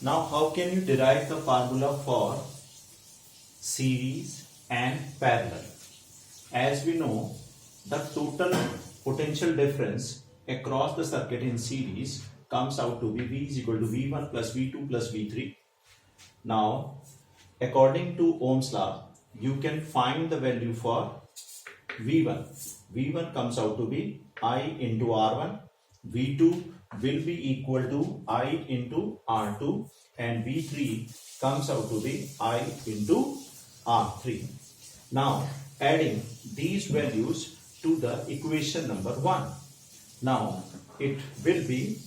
Now how can you derive the formula for series and parallel? As we know, the total potential difference across the circuit in series comes out to be V is equal to V1 plus V2 plus V3. Now, according to Ohm's law, you can find the value for V1. V1 comes out to be I into R1. V2 will be equal to I into R2, and V3 comes out to be I into R3. Now, adding these values to the equation number 1. Now, it will be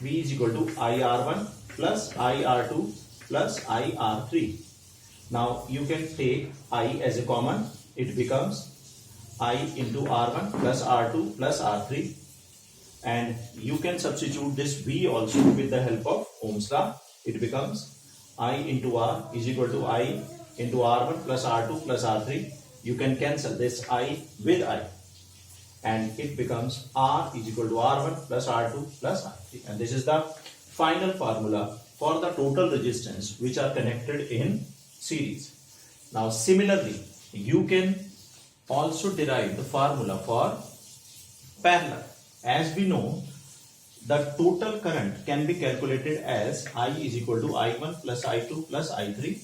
V is equal to IR1 plus IR2 plus IR3. Now, you can take I as a common. It becomes I into R1 plus R2 plus R3. And you can substitute this V also with the help of Ohm's law. It becomes I into R is equal to I into R1 plus R2 plus R3. You can cancel this I with I, and it becomes R is equal to R1 plus R2 plus R3. And this is the final formula for the total resistance which are connected in series. Now similarly, you can also derive the formula for parallel. As we know, the total current can be calculated as I is equal to I1 plus I2 plus I3.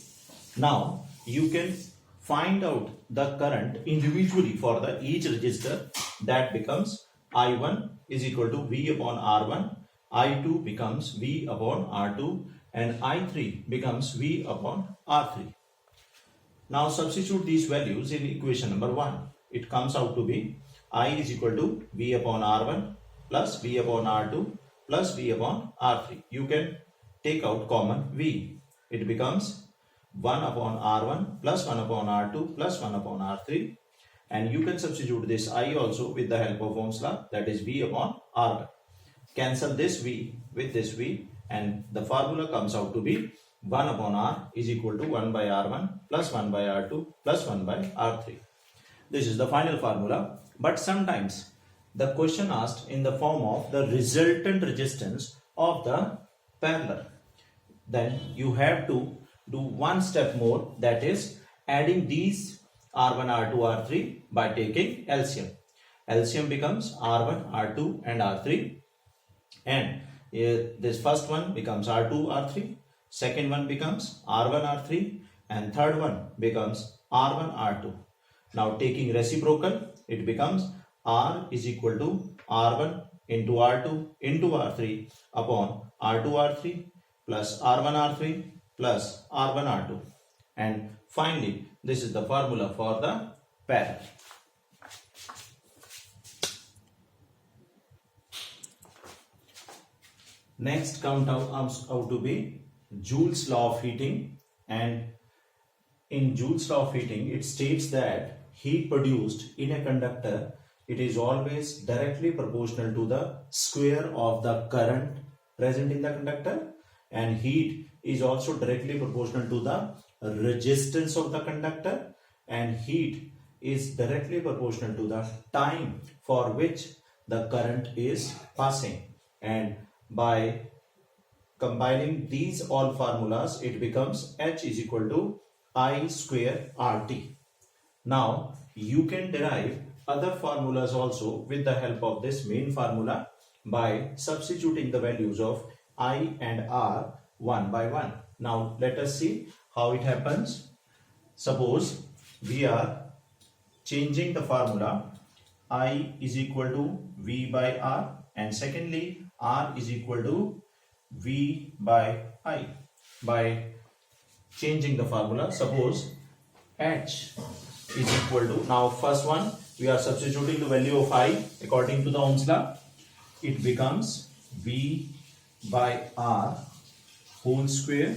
Now, you can find out the current individually for the each resistor. That becomes I1 is equal to V upon R1, I2 becomes V upon R2, and I3 becomes V upon R3. Now substitute these values in equation number 1. It comes out to be I is equal to V upon R1 plus V upon R2 plus V upon R3. You can take out common V. It becomes 1 upon R1 plus 1 upon R2 plus 1 upon R3. And you can substitute this I also with the help of Ohm's law, that is V upon R1. Cancel this V with this V, and the formula comes out to be 1 upon R is equal to 1 by R1 plus 1 by R2 plus 1 by R3. This is the final formula. But sometimes the question asked in the form of the resultant resistance of the parallel. Then you have to do one step more, that is adding these R1, R2, R3 by taking LCM. LCM becomes R1, R2 and R3, and this first one becomes R2, R3, second one becomes R1, R3, and third one becomes R1, R2. Now taking reciprocal, it becomes R is equal to R1 into R2 into R3 upon R2, R3 plus R1, R3 plus R1, R2. And finally, this is the formula for the parallel. Next comes out to be Joule's law of heating, and in Joule's law of heating it states that heat produced in a conductor, it is always directly proportional to the square of the current present in the conductor, and heat is also directly proportional to the resistance of the conductor, and heat is directly proportional to the time for which the current is passing. And by combining these all formulas, it becomes H is equal to I square RT. Now you can derive other formulas also with the help of this main formula by substituting the values of I and R one by one. Now let us see how it happens. Suppose we are changing the formula. I is equal to V by R, and secondly R is equal to V by I. By changing the formula, suppose H is equal to, now first one we are substituting the value of I according to the Ohm's law. It becomes V by R whole square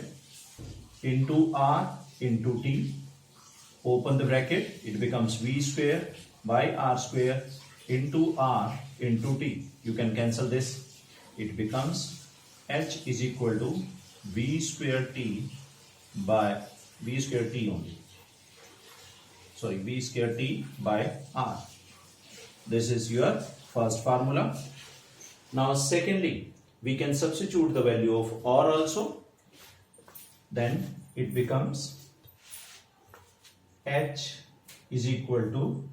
into R into T. Open the bracket, it becomes V square by R square into R into T. You can cancel this. It becomes H is equal to V square T by V square T only. Sorry, V square T by R. This is your first formula. Now secondly, we can substitute the value of R also. Then it becomes H is equal to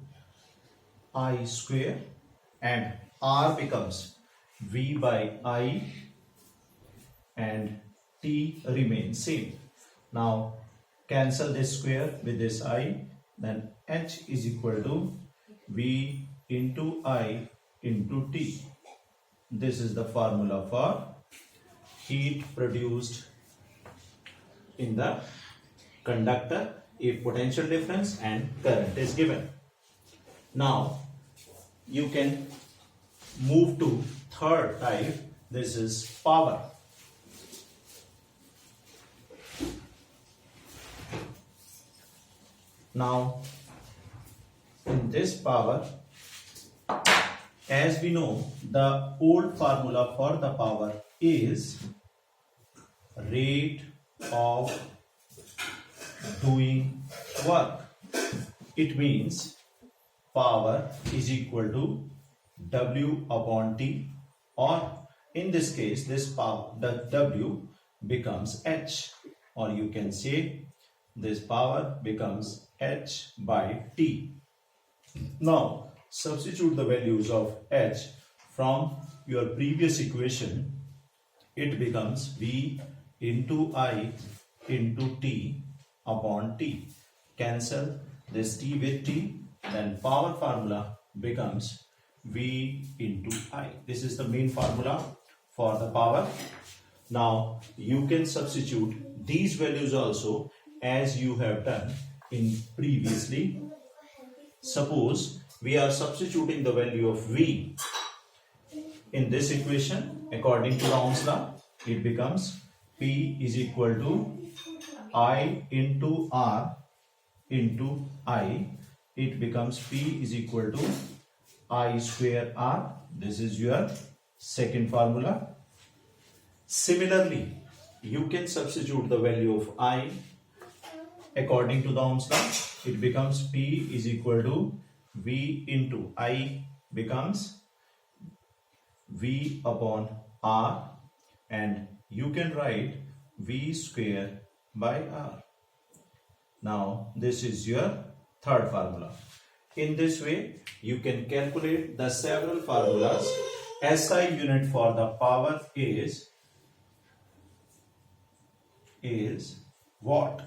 I square and R becomes V by I and T remains same. Now cancel this square with this I, then H is equal to V into I into T. This is the formula for heat produced in the conductor if potential difference and current is given. Now you can move to third type. This is power. Now in this power, as we know, the old formula for the power is rate of doing work. It means power is equal to W upon T, or in this case this power, the W becomes H, or you can say this power becomes H by T. Now substitute the values of H from your previous equation. It becomes V into I into T upon T. Cancel this T with T, then power formula becomes V into I. This is the main formula for the power. Now you can substitute these values also as you have done in previously. Suppose we are substituting the value of V in this equation according to Ohm's law. It becomes P is equal to I into R into I. It becomes P is equal to I square R. This is your second formula. Similarly, you can substitute the value of I according to the Ohm's law. It becomes P is equal to V into I becomes V upon R, and you can write V square by R. Now this is your third formula. In this way you can calculate the several formulas. SI unit for the power is watt.